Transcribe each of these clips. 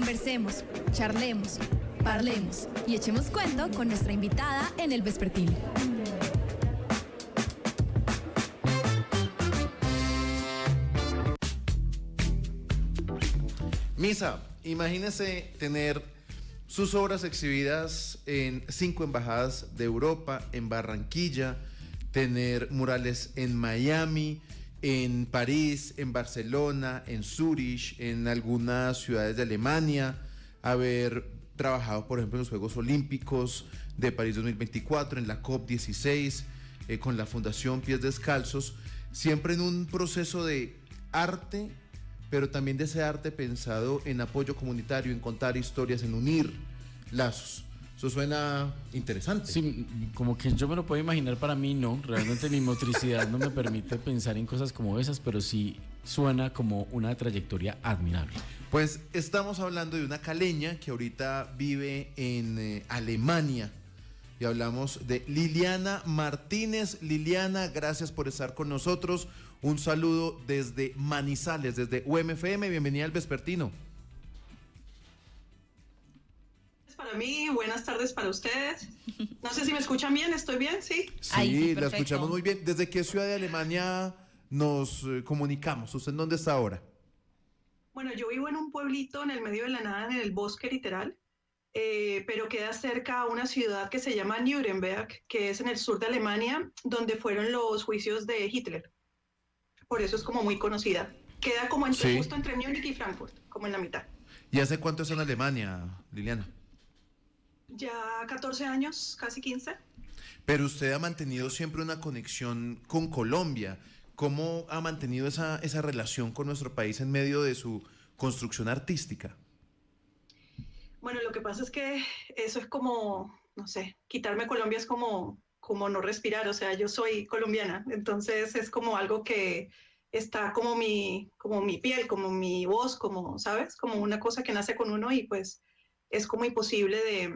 Conversemos, charlemos, parlemos y echemos cuento con nuestra invitada en El Vespertino. Misa, imagínese tener sus obras exhibidas en 5 embajadas de Europa, en Barranquilla, tener murales en Miami, en París, en Barcelona, en Zúrich, en algunas ciudades de Alemania, haber trabajado, por ejemplo, en los Juegos Olímpicos de París 2024, en la COP16, con la Fundación Pies Descalzos, siempre en un proceso de arte, pero también de ese arte pensado en apoyo comunitario, en contar historias, en unir lazos. Eso suena interesante. Sí, como que yo me lo puedo imaginar, para mí no, realmente mi motricidad no me permite pensar en cosas como esas, pero sí suena como una trayectoria admirable. Pues estamos hablando de una caleña que ahorita vive en Alemania y hablamos de Liliana Martínez. Liliana, gracias por estar con nosotros. Un saludo desde Manizales, desde UMFM. Bienvenida al Vespertino. Para mí, buenas tardes para ustedes. No sé si me escuchan bien, ¿estoy bien? ¿Sí? Sí, la escuchamos muy bien. ¿Desde qué ciudad de Alemania nos comunicamos? ¿Usted en dónde está ahora? Bueno, yo vivo en un pueblito en el medio de la nada, en el bosque literal, pero queda cerca a una ciudad que se llama Nuremberg, que es en el sur de Alemania, donde fueron los juicios de Hitler. Por eso es como muy conocida. Queda como justo entre Múnich y Frankfurt, como en la mitad. ¿Y hace cuánto está en Alemania, Liliana? Ya 14 años, casi 15. Pero usted ha mantenido siempre una conexión con Colombia. ¿Cómo ha mantenido esa relación con nuestro país en medio de su construcción artística? Bueno, lo que pasa es que eso es como, no sé, quitarme Colombia es como no respirar. O sea, yo soy colombiana, entonces es como algo que está como mi piel, como mi voz, como, ¿sabes? Como una cosa que nace con uno y pues es como imposible de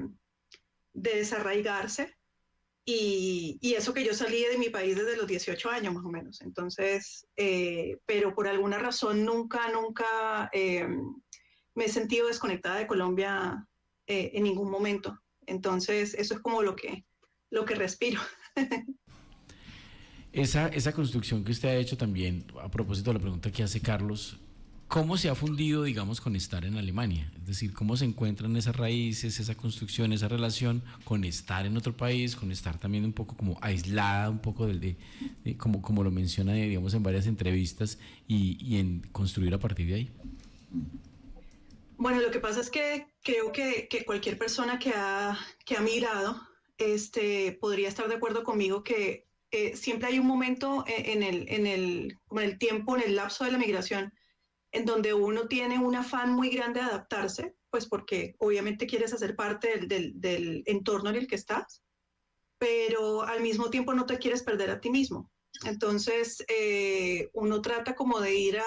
desarraigarse, y eso que yo salí de mi país desde los 18 años más o menos, entonces, pero por alguna razón nunca me he sentido desconectada de Colombia en ningún momento, entonces eso es como lo que respiro. Esa construcción que usted ha hecho también, a propósito de la pregunta que hace Carlos, ¿cómo se ha fundido, digamos, con estar en Alemania? Es decir, ¿cómo se encuentran esas raíces, esa construcción, esa relación con estar en otro país, con estar también un poco como aislada, un poco como lo menciona, digamos, en varias entrevistas, y en construir a partir de ahí? Bueno, lo que pasa es que creo que cualquier persona que ha migrado podría estar de acuerdo conmigo que siempre hay un momento como en el tiempo, en el lapso de la migración, en donde uno tiene un afán muy grande de adaptarse, pues porque obviamente quieres hacer parte del entorno en el que estás, pero al mismo tiempo no te quieres perder a ti mismo. Entonces, uno trata como de ir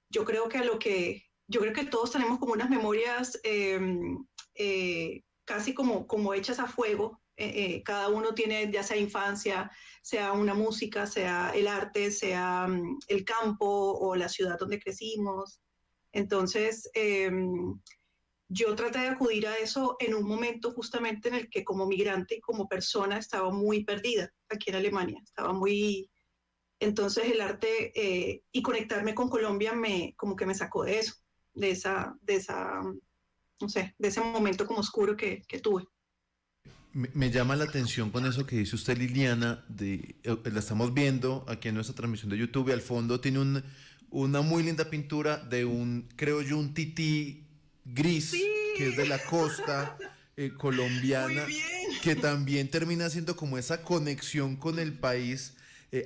yo creo que todos tenemos como unas memorias casi como hechas a fuego. Cada uno tiene, ya sea infancia, sea una música, sea el arte, sea el campo o la ciudad donde crecimos. Entonces, yo traté de acudir a eso en un momento justamente en el que como migrante y como persona estaba muy perdida aquí en Alemania. Entonces el arte y conectarme con Colombia como que me sacó de eso, de esa, no sé, de ese momento como oscuro que tuve. Me llama la atención con eso que dice usted, Liliana, la estamos viendo aquí en nuestra transmisión de YouTube, y al fondo tiene una muy linda pintura de creo yo, un tití gris, sí, que es de la costa colombiana, que también termina siendo como esa conexión con el país.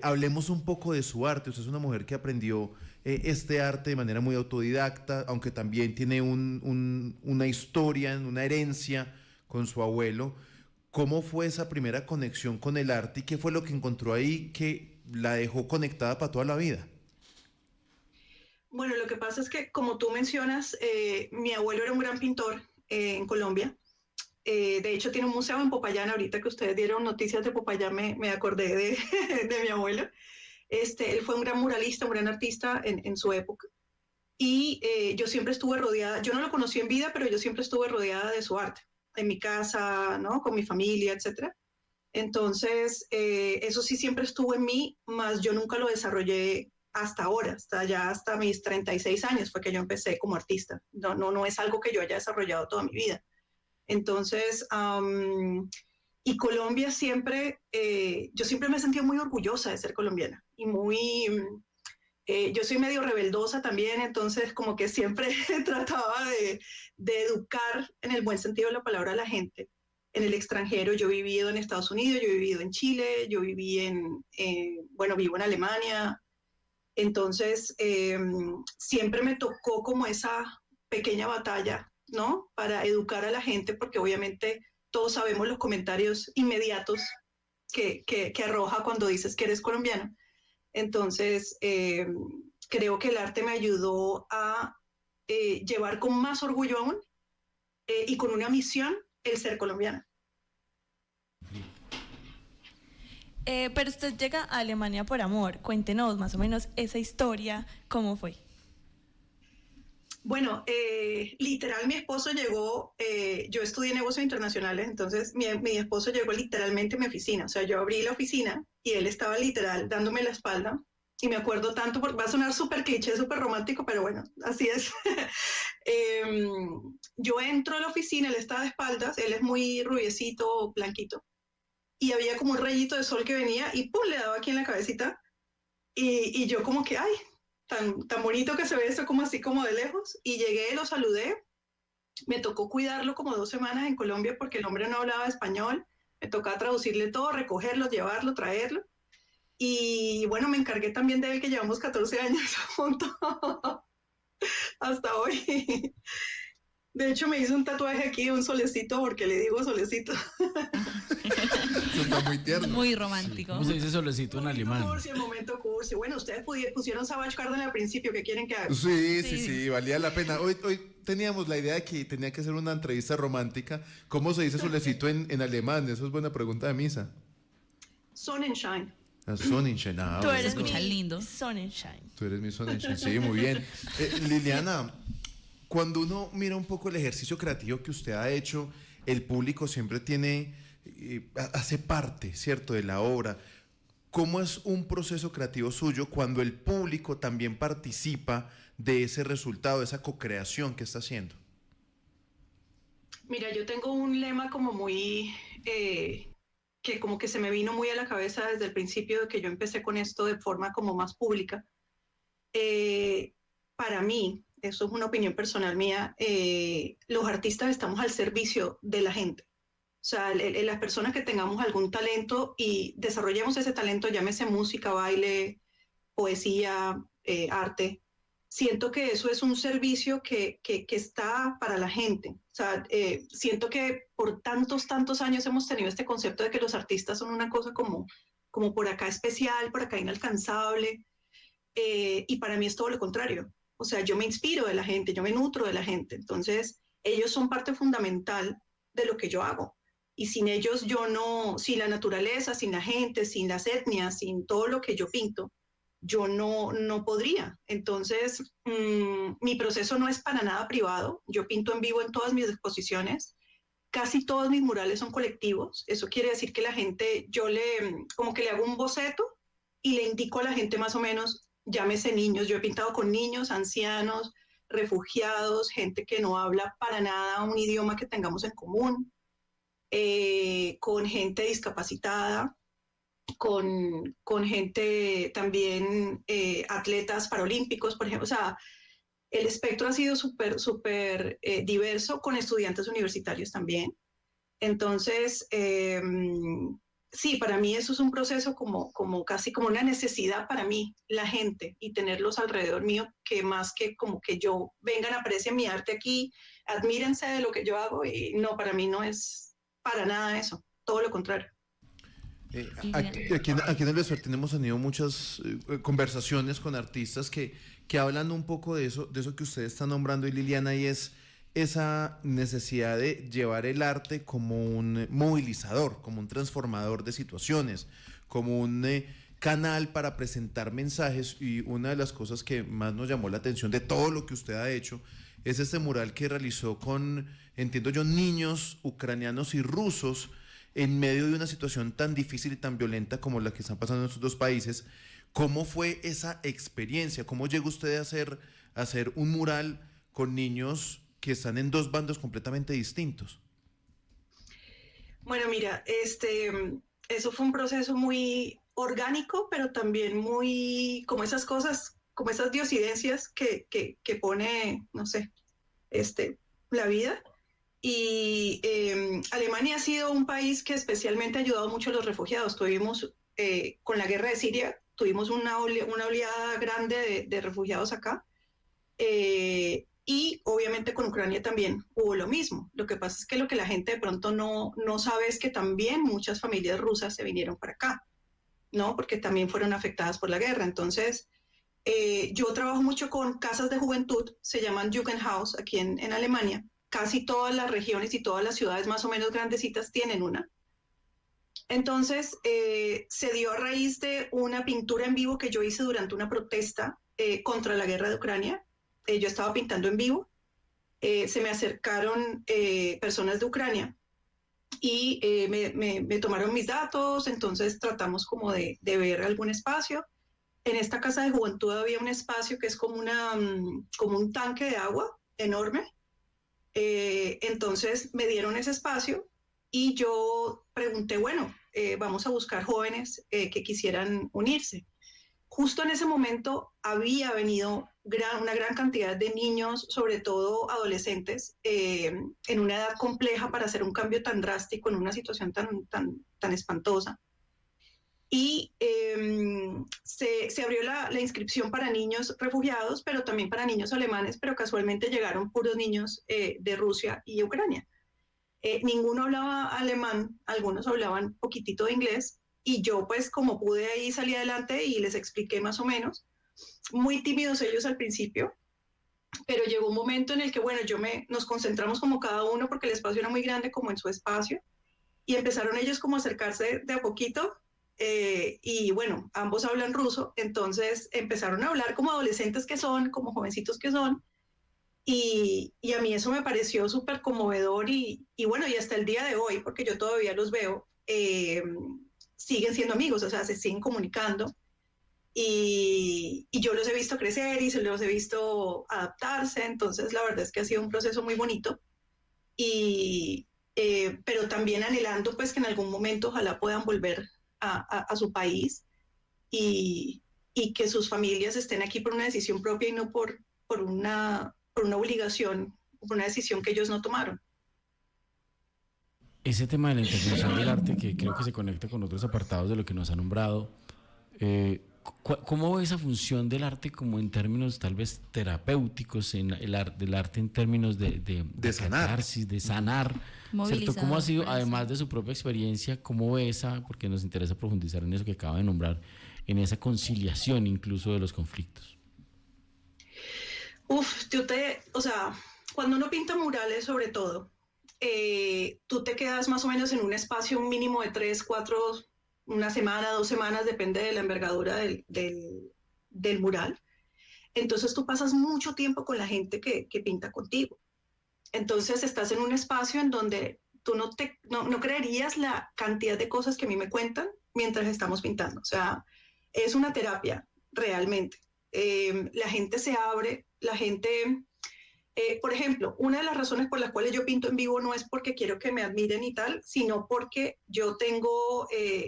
Hablemos un poco de su arte. Usted es una mujer que aprendió este arte de manera muy autodidacta, aunque también tiene una historia, una herencia con su abuelo. ¿Cómo fue esa primera conexión con el arte y qué fue lo que encontró ahí que la dejó conectada para toda la vida? Bueno, lo que pasa es que, como tú mencionas, mi abuelo era un gran pintor en Colombia. De hecho, tiene un museo en Popayán. Ahorita que ustedes dieron noticias de Popayán, me acordé de mi abuelo. Él fue un gran muralista, un gran artista en su época. y yo siempre estuve rodeada, yo no lo conocí en vida, pero yo siempre estuve rodeada de su arte, en mi casa, ¿no? Con mi familia, etcétera. Entonces, eso sí siempre estuvo en mí, más yo nunca lo desarrollé hasta ahora, hasta mis 36 años fue que yo empecé como artista. No es algo que yo haya desarrollado toda mi vida. Entonces, y Colombia siempre, yo siempre me he sentido muy orgullosa de ser colombiana y yo soy medio rebeldosa también, entonces como que siempre trataba de educar en el buen sentido de la palabra a la gente. En el extranjero, yo he vivido en Estados Unidos, yo he vivido en Chile, yo viví bueno, vivo en Alemania. Entonces, siempre me tocó como esa pequeña batalla, ¿no? Para educar a la gente, porque obviamente todos sabemos los comentarios inmediatos que arroja cuando dices que eres colombiano. Entonces, creo que el arte me ayudó a llevar con más orgullo aún y con una misión el ser colombiana. Pero usted llega a Alemania por amor. Cuéntenos más o menos esa historia, ¿cómo fue? Bueno, literal mi esposo llegó, yo estudié negocios internacionales, entonces mi esposo llegó literalmente a mi oficina, o sea, yo abrí la oficina y él estaba literal dándome la espalda y me acuerdo tanto, porque va a sonar súper cliché, súper romántico, pero bueno, así es. Yo entro a la oficina, él estaba de espaldas, él es muy rubiecito, blanquito, y había como un rayito de sol que venía y ¡pum! Le daba aquí en la cabecita y yo como que, ay, tan bonito que se ve eso como así como de lejos, y llegué, lo saludé, me tocó cuidarlo como 2 semanas en Colombia porque el hombre no hablaba español, me tocaba traducirle todo, recogerlo, llevarlo, traerlo, y bueno, me encargué también de él, que llevamos 14 años juntos hasta hoy. De hecho, me hizo un tatuaje aquí, un solecito, porque le digo solecito. Eso está muy tierno. Muy romántico. ¿Cómo se dice solecito en alemán? El momento cursi. Bueno, ustedes pusieron Savage Garden al principio, ¿qué quieren que haga? Sí, valía la pena. Hoy teníamos la idea de que tenía que ser una entrevista romántica. ¿Cómo se dice solecito en alemán? Esa es buena pregunta de Misa. Sonnenschein. Sonnenschein. Tú eres escucha mi lindo. Sonnenschein. Tú eres mi Sonnenschein. Sí, muy bien. Liliana, cuando uno mira un poco el ejercicio creativo que usted ha hecho, el público siempre hace parte, ¿cierto?, de la obra. ¿Cómo es un proceso creativo suyo cuando el público también participa de ese resultado, de esa co-creación que está haciendo? Mira, yo tengo un lema como muy, que como que se me vino muy a la cabeza desde el principio de que yo empecé con esto de forma como más pública. Para mí, eso es una opinión personal mía, los artistas estamos al servicio de la gente. O sea, las personas que tengamos algún talento y desarrollemos ese talento, llámese música, baile, poesía, arte, siento que eso es un servicio que está para la gente. O sea, siento que por tantos años hemos tenido este concepto de que los artistas son una cosa como por acá especial, por acá inalcanzable, y para mí es todo lo contrario. O sea, yo me inspiro de la gente, yo me nutro de la gente. Entonces, ellos son parte fundamental de lo que yo hago. Y sin ellos sin la naturaleza, sin la gente, sin las etnias, sin todo lo que yo pinto, yo no podría. Entonces, mi proceso no es para nada privado. Yo pinto en vivo en todas mis exposiciones. Casi todos mis murales son colectivos. Eso quiere decir que la gente, como que le hago un boceto y le indico a la gente más o menos, llámese niños. Yo he pintado con niños, ancianos, refugiados, gente que no habla para nada un idioma que tengamos en común, con gente discapacitada, con gente también, atletas paralímpicos, por ejemplo. O sea, el espectro ha sido súper diverso, con estudiantes universitarios también. Entonces, sí, para mí eso es un proceso como casi como una necesidad para mí, la gente, y tenerlos alrededor mío, que más que como que yo vengan, aprecien mi arte aquí, admírense de lo que yo hago, y no, para mí no es para nada eso, todo lo contrario. Aquí en el Despertar hemos tenido muchas conversaciones con artistas que hablan un poco de eso que usted está nombrando, y Liliana, y es esa necesidad de llevar el arte como un movilizador, como un transformador de situaciones, como un canal para presentar mensajes, y una de las cosas que más nos llamó la atención de todo lo que usted ha hecho es este mural que realizó con, entiendo yo, niños ucranianos y rusos en medio de una situación tan difícil y tan violenta como la que están pasando en estos dos países. ¿Cómo fue esa experiencia? ¿Cómo llegó usted a hacer un mural con niños que están en dos bandos completamente distintos? Bueno, mira, eso fue un proceso muy orgánico, pero también muy, como esas cosas, como esas diosidencias que pone, no sé, la vida. Y Alemania ha sido un país que especialmente ha ayudado mucho a los refugiados. Tuvimos, con la guerra de Siria, tuvimos una oleada grande de refugiados acá. Y obviamente con Ucrania también hubo lo mismo. Lo que pasa es que lo que la gente de pronto no sabe es que también muchas familias rusas se vinieron para acá, ¿no? Porque también fueron afectadas por la guerra. Entonces, yo trabajo mucho con casas de juventud, se llaman Jugendhaus aquí en Alemania. Casi todas las regiones y todas las ciudades más o menos grandecitas tienen una. Entonces, se dio a raíz de una pintura en vivo que yo hice durante una protesta contra la guerra de Ucrania. Yo estaba pintando en vivo, se me acercaron personas de Ucrania y me tomaron mis datos, entonces tratamos como de ver algún espacio. En esta casa de juventud había un espacio que es como un tanque de agua enorme, entonces me dieron ese espacio y yo pregunté, bueno, vamos a buscar jóvenes que quisieran unirse. Justo en ese momento había venido una gran cantidad de niños, sobre todo adolescentes, en una edad compleja para hacer un cambio tan drástico en una situación tan espantosa. Y se abrió la inscripción para niños refugiados, pero también para niños alemanes, pero casualmente llegaron puros niños de Rusia y Ucrania. Ninguno hablaba alemán, algunos hablaban poquitito de inglés, y yo pues como pude ahí salí adelante y les expliqué más o menos. Muy tímidos ellos al principio, pero llegó un momento en el que, bueno, nos concentramos como cada uno porque el espacio era muy grande como en su espacio, y empezaron ellos como a acercarse de a poquito, y bueno, ambos hablan ruso, entonces empezaron a hablar como adolescentes que son, como jovencitos que son, y a mí eso me pareció súper conmovedor y bueno, y hasta el día de hoy, porque yo todavía los veo, siguen siendo amigos, o sea, se siguen comunicando. Y yo los he visto crecer y se los he visto adaptarse, entonces la verdad es que ha sido un proceso muy bonito, pero también anhelando pues que en algún momento ojalá puedan volver a su país y que sus familias estén aquí por una decisión propia y no por una obligación, por una decisión que ellos no tomaron. Ese tema de la intervención del arte, que creo que se conecta con otros apartados de lo que nos ha nombrado, ¿cómo ve esa función del arte como en términos tal vez terapéuticos, del arte en términos de sanar, catarsis, de sanar? ¿Cierto? ¿Cómo ha sido, además de su propia experiencia, cómo ve esa, porque nos interesa profundizar en eso que acaba de nombrar, en esa conciliación incluso de los conflictos? O sea, cuando uno pinta murales sobre todo, tú te quedas más o menos en un espacio, un mínimo de 3, 4, una semana, 2 semanas, depende de la envergadura del mural. Entonces tú pasas mucho tiempo con la gente que pinta contigo. Entonces estás en un espacio en donde tú no creerías la cantidad de cosas que a mí me cuentan mientras estamos pintando. O sea, es una terapia realmente. La gente se abre, la gente... por ejemplo, una de las razones por las cuales yo pinto en vivo no es porque quiero que me admiren y tal, sino porque yo tengo,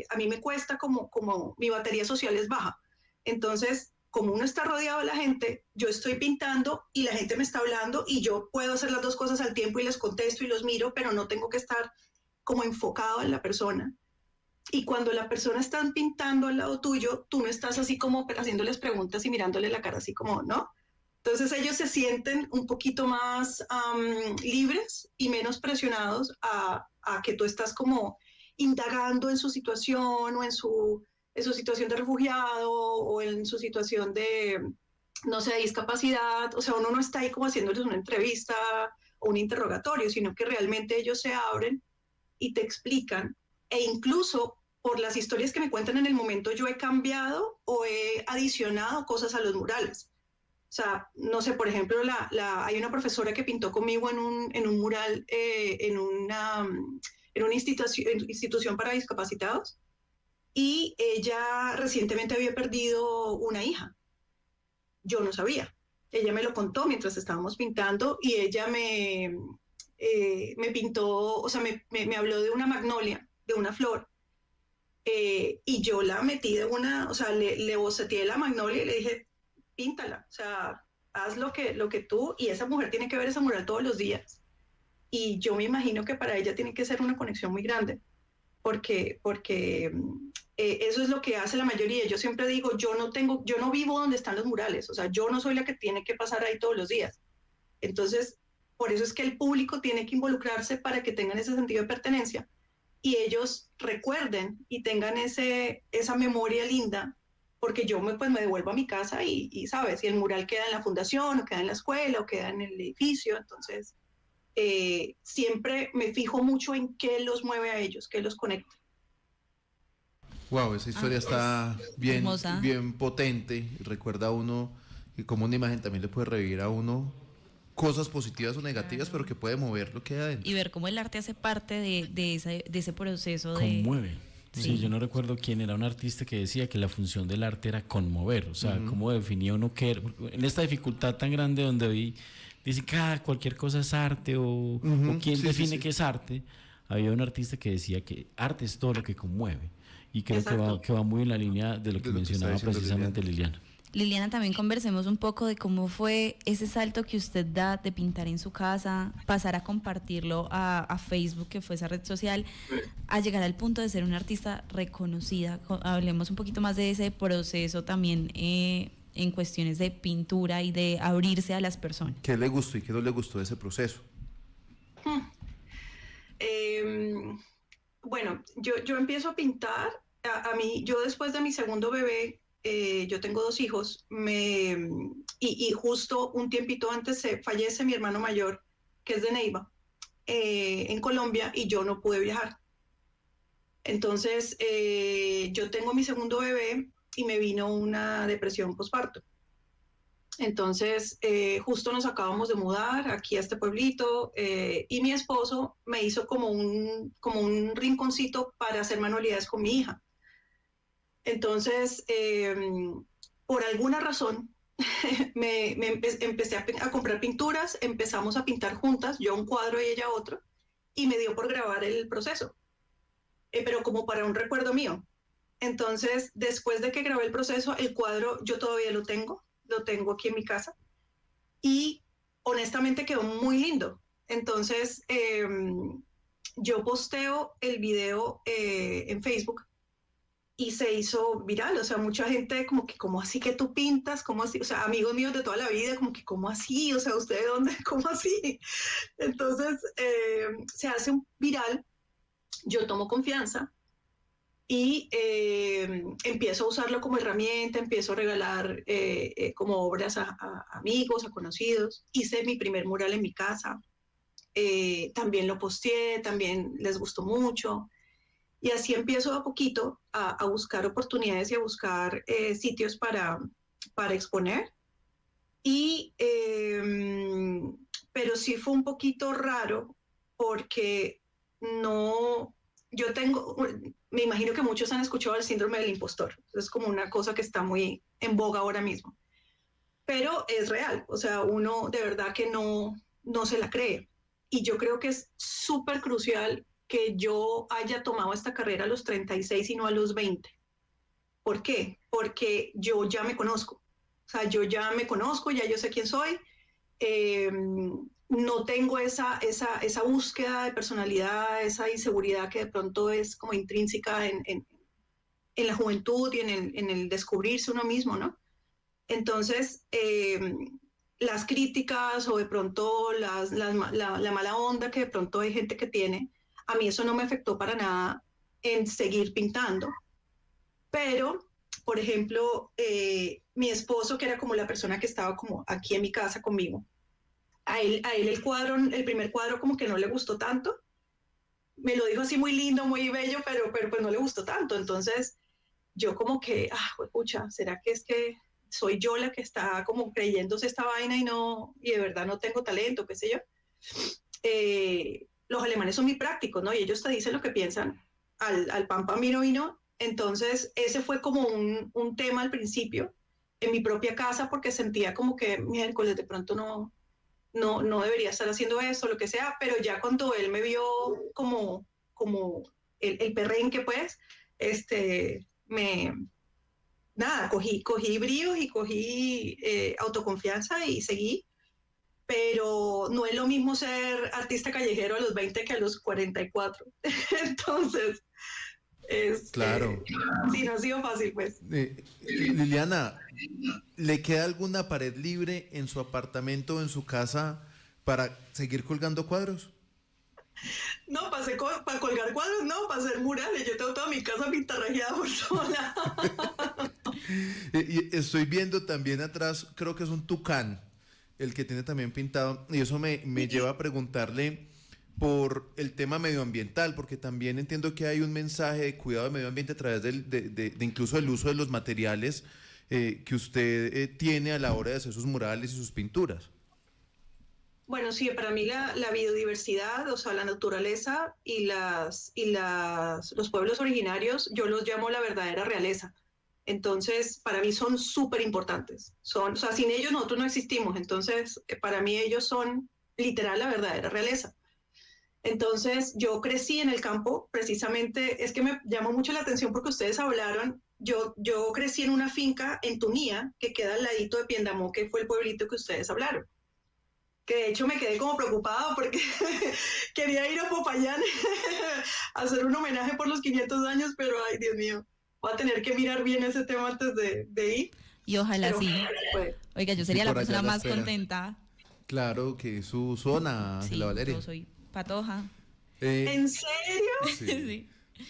a mí me cuesta como mi batería social es baja. Entonces, como uno está rodeado de la gente, yo estoy pintando y la gente me está hablando y yo puedo hacer las dos cosas al tiempo y les contesto y los miro, pero no tengo que estar como enfocado en la persona. Y cuando la persona está pintando al lado tuyo, tú no estás así como haciéndoles preguntas y mirándole la cara así como, ¿no? Entonces ellos se sienten un poquito más libres y menos presionados a que tú estás como indagando en su situación o en su situación de refugiado o en su situación de, no sé, de discapacidad. O sea, uno no está ahí como haciéndoles una entrevista o un interrogatorio, sino que realmente ellos se abren y te explican. E incluso por las historias que me cuentan en el momento, yo he cambiado o he adicionado cosas a los murales. O sea, no sé, por ejemplo, hay una profesora que pintó conmigo en un mural en una institución para discapacitados, y ella recientemente había perdido una hija. Yo no sabía. Ella me lo contó mientras estábamos pintando, y ella me pintó, o sea, me habló de una magnolia, de una flor, y yo la metí de una, o sea, le boceteé la magnolia y le dije, píntala, o sea, haz lo que tú, y esa mujer tiene que ver esa mural todos los días. Y yo me imagino que para ella tiene que ser una conexión muy grande, porque eso es lo que hace la mayoría. Yo siempre digo, yo no vivo donde están los murales, o sea, yo no soy la que tiene que pasar ahí todos los días. Entonces, por eso es que el público tiene que involucrarse para que tengan ese sentido de pertenencia y ellos recuerden y tengan esa memoria linda, porque yo pues me devuelvo a mi casa y sabes, si el mural queda en la fundación o queda en la escuela o queda en el edificio, entonces siempre me fijo mucho en qué los mueve a ellos, qué los conecta. Wow, esa historia está bien, hermosa. bien potente. Recuerda a uno y como una imagen también le puede revivir a uno cosas positivas o negativas, pero que puede mover lo que hay adentro. Y ver cómo el arte hace parte de ese proceso de... Conmueve. Sí. Sí. Yo no recuerdo quién era un artista que decía que la función del arte era conmover, o sea, cómo definía uno que en esta dificultad tan grande donde hoy dicen que cualquier cosa es arte o quién define qué es arte. Había un artista que decía que arte es todo lo que conmueve, y creo que va muy en la línea de lo que mencionaba precisamente Liliana. Liliana, también conversemos un poco de cómo fue ese salto que usted da de pintar en su casa, pasar a compartirlo a Facebook, que fue esa red social, a llegar al punto de ser una artista reconocida. Hablemos un poquito más de ese proceso también en cuestiones de pintura y de abrirse a las personas. ¿Qué le gustó y qué no le gustó de ese proceso? Bueno, yo empiezo a pintar. A mí, yo después de mi segundo bebé, yo tengo 2 hijos, y justo un tiempito antes fallece mi hermano mayor, que es de Neiva, en Colombia, y yo no pude viajar. Entonces, yo tengo mi segundo bebé y me vino una depresión postparto. Entonces, justo nos acabamos de mudar aquí a este pueblito, y mi esposo me hizo como un rinconcito para hacer manualidades con mi hija. Entonces, por alguna razón, empecé a comprar pinturas, empezamos a pintar juntas, yo un cuadro y ella otro, y me dio por grabar el proceso, pero como para un recuerdo mío. Entonces, después de que grabé el proceso, el cuadro yo todavía lo tengo aquí en mi casa, y honestamente quedó muy lindo. Entonces, yo posteo el video en Facebook, y se hizo viral, o sea, mucha gente como que, ¿cómo así que tú pintas? ¿Cómo así? O sea, amigos míos de toda la vida, como que, ¿cómo así? O sea, ¿usted de dónde? ¿Cómo así? Entonces, se hace un viral, yo tomo confianza y empiezo a usarlo como herramienta, empiezo a regalar como obras a amigos, a conocidos. Hice mi primer mural en mi casa, también lo posteé, también les gustó mucho. Y así empiezo a poquito a buscar oportunidades y a buscar sitios para exponer. Pero sí fue un poquito raro porque me imagino que muchos han escuchado el síndrome del impostor. Es como una cosa que está muy en boga ahora mismo. Pero es real, o sea, uno de verdad que no se la cree. Y yo creo que es súper crucial que yo haya tomado esta carrera a los 36 y no a los 20. ¿Por qué? Porque yo ya me conozco. O sea, yo ya me conozco, ya yo sé quién soy. No tengo esa búsqueda de personalidad, esa inseguridad que de pronto es como intrínseca en la juventud y en el descubrirse uno mismo, ¿no? Entonces, las críticas o de pronto la mala onda que de pronto hay gente que tiene, a mí eso no me afectó para nada en seguir pintando. Pero, por ejemplo, mi esposo, que era como la persona que estaba como aquí en mi casa conmigo, a él el primer cuadro como que no le gustó tanto, me lo dijo así muy lindo, muy bello, pero pues no le gustó tanto. Entonces yo como que, pucha, ¿será que es que soy yo la que está como creyéndose esta vaina y de verdad no tengo talento, qué sé yo? Los alemanes son muy prácticos, ¿no? Y ellos te dicen lo que piensan al pan pan vino vino. Entonces ese fue como un tema al principio en mi propia casa porque sentía como que miércoles de pronto no debería estar haciendo eso, lo que sea, pero ya cuando él me vio como el perrenque, pues, me, nada, cogí bríos y cogí autoconfianza y seguí, pero no es lo mismo ser artista callejero a los 20 que a los 44. Entonces, Claro. sí, no ha sido fácil, pues. Liliana, ¿le queda alguna pared libre en su apartamento o en su casa para seguir colgando cuadros? No, para colgar cuadros, no, para hacer murales. Yo tengo toda mi casa pintarrajeada por todos lados. Y estoy viendo también atrás, creo que es un tucán, el que tiene también pintado, y eso me lleva a preguntarle por el tema medioambiental, porque también entiendo que hay un mensaje de cuidado del medio ambiente a través de incluso el uso de los materiales que usted tiene a la hora de hacer sus murales y sus pinturas. Bueno, sí, para mí la biodiversidad, o sea, la naturaleza los pueblos originarios, yo los llamo la verdadera realeza. Entonces, para mí son súper importantes. O sea, sin ellos nosotros no existimos. Entonces, para mí ellos son literal la verdadera realeza. Entonces, yo crecí en el campo, precisamente, es que me llamó mucho la atención porque ustedes hablaron, yo crecí en una finca en Tunía, que queda al ladito de Piendamó, que fue el pueblito que ustedes hablaron. Que de hecho me quedé como preocupada porque quería ir a Popayán a hacer un homenaje por los 500 años, pero ay, Dios mío, voy a tener que mirar bien ese tema antes de ir. Y ojalá Pero, sí. pues, Oiga, yo sería Sí, la por allá persona la más esperan. contenta. Claro que es su zona, Sí, Ángela Valeria. yo soy patoja. ¿en serio?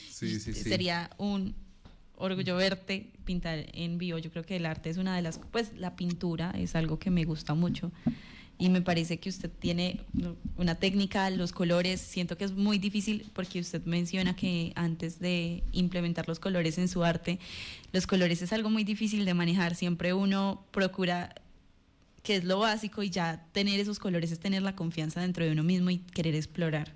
Sí, sí. Sería un orgullo verte pintar en vivo. Yo creo que el arte es una de las, pues la pintura es algo que me gusta mucho y me parece que usted tiene una técnica, los colores, siento que es muy difícil porque usted menciona que antes de implementar los colores en su arte, los colores es algo muy difícil de manejar, siempre uno procura que es lo básico y ya tener esos colores es tener la confianza dentro de uno mismo y querer explorar.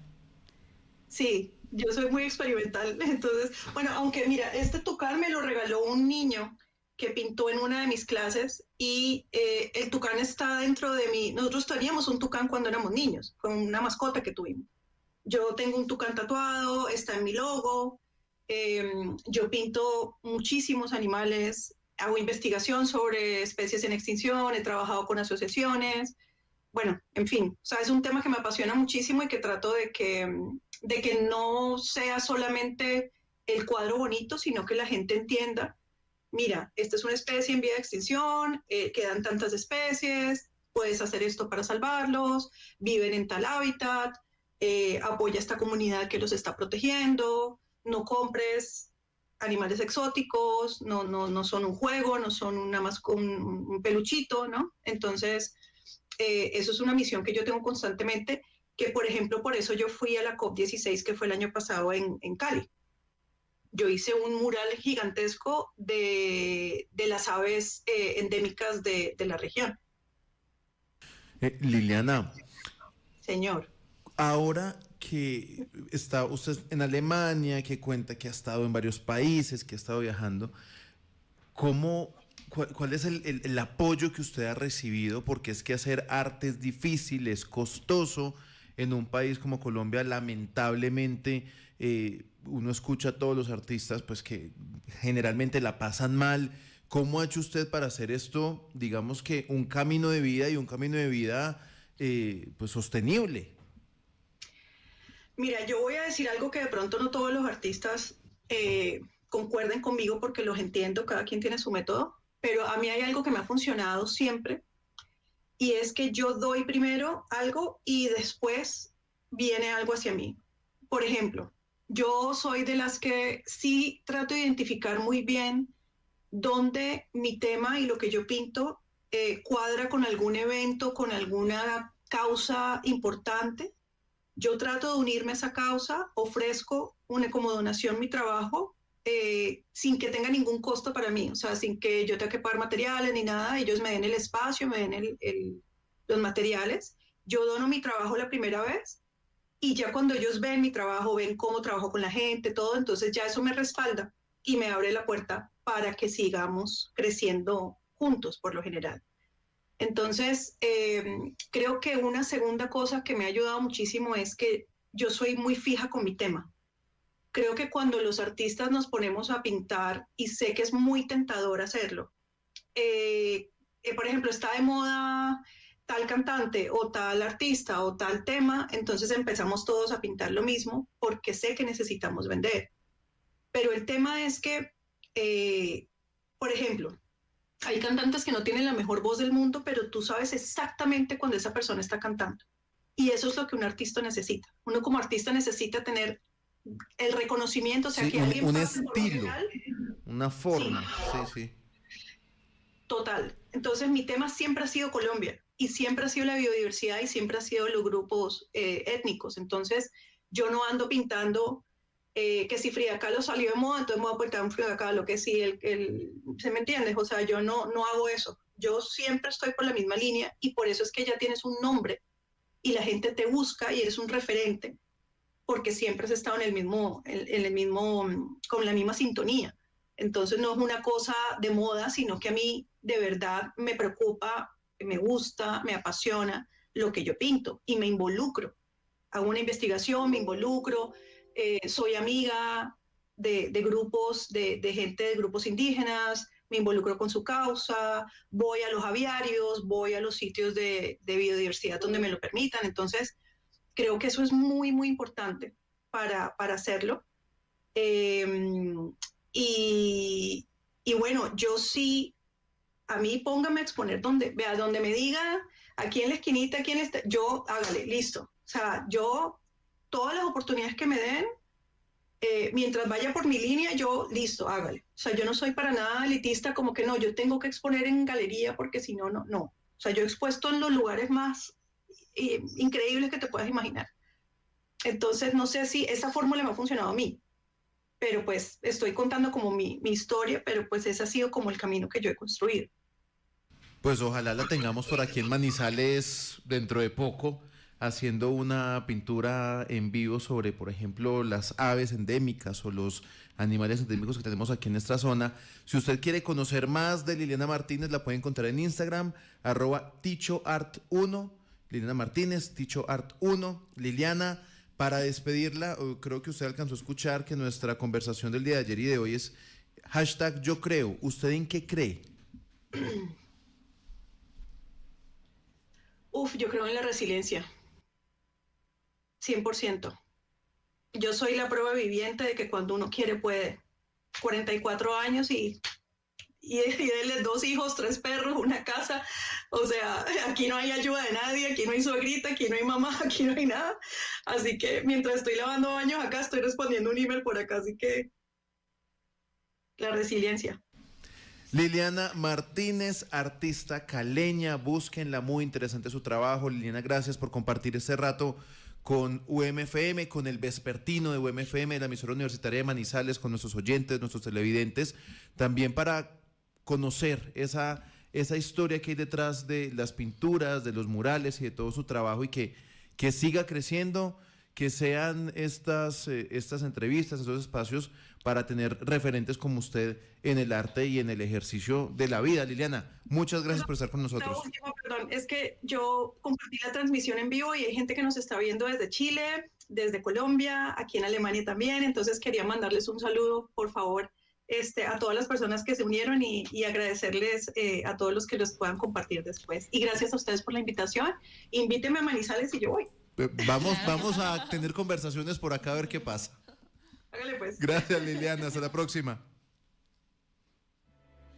Sí, yo soy muy experimental. Entonces, bueno, aunque mira, este tucán me lo regaló un niño que pintó en una de mis clases y el tucán está dentro de mí. Nosotros teníamos un tucán cuando éramos niños, fue una mascota que tuvimos. Yo tengo un tucán tatuado, está en mi logo. Yo pinto muchísimos animales, hago investigación sobre especies en extinción, he trabajado con asociaciones. Bueno, en fin, o sea, es un tema que me apasiona muchísimo y que trato de que no sea solamente el cuadro bonito, sino que la gente entienda, mira, esta es una especie en vía de extinción, quedan tantas especies, puedes hacer esto para salvarlos, viven en tal hábitat, apoya a esta comunidad que los está protegiendo, no compres animales exóticos, no son un juego, no son un peluchito, ¿no? Entonces, eso es una misión que yo tengo constantemente, que por ejemplo, por eso yo fui a la COP16, que fue el año pasado en Cali. Yo hice un mural gigantesco de las aves endémicas de la región. Liliana, Señor. ahora que está usted en Alemania, que cuenta que ha estado en varios países, que ha estado viajando, ¿cuál es el apoyo que usted ha recibido? Porque es que hacer arte es difícil, es costoso. En un país como Colombia, lamentablemente, uno escucha a todos los artistas pues que generalmente la pasan mal. ¿Cómo ha hecho usted para hacer esto, digamos que un camino de vida y un camino de vida pues sostenible? Mira, yo voy a decir algo que de pronto no todos los artistas concuerden conmigo porque los entiendo, cada quien tiene su método, pero a mí hay algo que me ha funcionado siempre y es que yo doy primero algo y después viene algo hacia mí. Por ejemplo, yo soy de las que sí trato de identificar muy bien dónde mi tema y lo que yo pinto cuadra con algún evento, con alguna causa importante. yo trato de unirme a esa causa, ofrezco como donación mi trabajo, sin que tenga ningún costo para mí, o sea, sin que yo tenga que pagar materiales ni nada, ellos me den el espacio, me den los materiales, yo dono mi trabajo la primera vez, y ya cuando ellos ven mi trabajo, ven cómo trabajo con la gente, todo, entonces ya eso me respalda y me abre la puerta para que sigamos creciendo juntos, por lo general. Entonces, creo que una segunda cosa que me ha ayudado muchísimo es que yo soy muy fija con mi tema. Creo que cuando los artistas nos ponemos a pintar, y sé que es muy tentador hacerlo, por ejemplo, está de moda tal cantante o tal artista o tal tema, entonces empezamos todos a pintar lo mismo porque sé que necesitamos vender. Pero el tema es que, por ejemplo, hay cantantes que no tienen la mejor voz del mundo, pero tú sabes exactamente cuando esa persona está cantando. Y eso es lo que un artista necesita. Uno como artista necesita tener el reconocimiento, o sea, Sí, que alguien un pase por lo estilo, general. una forma, sí. Total. Entonces mi tema siempre ha sido Colombia y siempre ha sido la biodiversidad y siempre ha sido los grupos étnicos. Entonces yo no ando pintando que si Frida Kahlo salió de moda, entonces me voy a pintar un Frida Kahlo, que si ¿se me entiende? O sea, yo no hago eso. Yo siempre estoy por la misma línea y por eso es que ya tienes un nombre y la gente te busca y eres un referente, porque siempre has estado con la misma sintonía. Entonces no es una cosa de moda, sino que a mí de verdad me preocupa, me gusta, me apasiona lo que yo pinto y me involucro. Hago una investigación, me involucro, soy amiga de grupos, de gente de grupos indígenas, me involucro con su causa, voy a los aviarios, voy a los sitios de biodiversidad donde me lo permitan. Entonces, creo que eso es muy, muy importante para hacerlo. Y bueno, yo sí, a mí póngame a exponer donde me diga, aquí en la esquinita, aquí en yo hágale, listo. O sea, yo, todas las oportunidades que me den, mientras vaya por mi línea, yo, listo, hágale. O sea, yo no soy para nada elitista, como que no, yo tengo que exponer en galería porque si no, no. O sea, yo he expuesto en los lugares más increíbles que te puedas imaginar. Entonces, no sé si esa fórmula me ha funcionado a mí, pero pues estoy contando como mi historia, pero pues ese ha sido como el camino que yo he construido. Pues ojalá la tengamos por aquí en Manizales dentro de poco, haciendo una pintura en vivo sobre, por ejemplo, las aves endémicas o los animales endémicos que tenemos aquí en nuestra zona. Si usted quiere conocer más de Liliana Martínez, la puede encontrar en Instagram, @tichoart1, Liliana Martínez, tichoart1. Liliana, para despedirla, creo que usted alcanzó a escuchar que nuestra conversación del día de ayer y de hoy es #yo creo. ¿Usted en qué cree? Yo creo en la resiliencia, 100%. Yo soy la prueba viviente de que cuando uno quiere puede. 44 años y denle 2 hijos, 3 perros, una casa. O sea, aquí no hay ayuda de nadie, aquí no hay suegrita, aquí no hay mamá, aquí no hay nada. Así que mientras estoy lavando baños acá, estoy respondiendo un email por acá. Así que la resiliencia. Liliana Martínez, artista caleña, búsquenla, muy interesante su trabajo. Liliana, gracias por compartir este rato con UMFM, con el vespertino de UMFM, la emisora universitaria de Manizales, con nuestros oyentes, nuestros televidentes, también para conocer esa historia que hay detrás de las pinturas, de los murales y de todo su trabajo, y que siga creciendo, que sean estas entrevistas, estos espacios para tener referentes como usted en el arte y en el ejercicio de la vida. Liliana, muchas gracias por estar con nosotros. La última, perdón, es que yo compartí la transmisión en vivo y hay gente que nos está viendo desde Chile, desde Colombia, aquí en Alemania también, entonces quería mandarles un saludo, por favor, a todas las personas que se unieron y agradecerles a todos los que los puedan compartir después. Y gracias a ustedes por la invitación. Invíteme a Manizales y yo voy. Vamos a tener conversaciones por acá a ver qué pasa. Hágale pues. Gracias, Liliana. Hasta la próxima.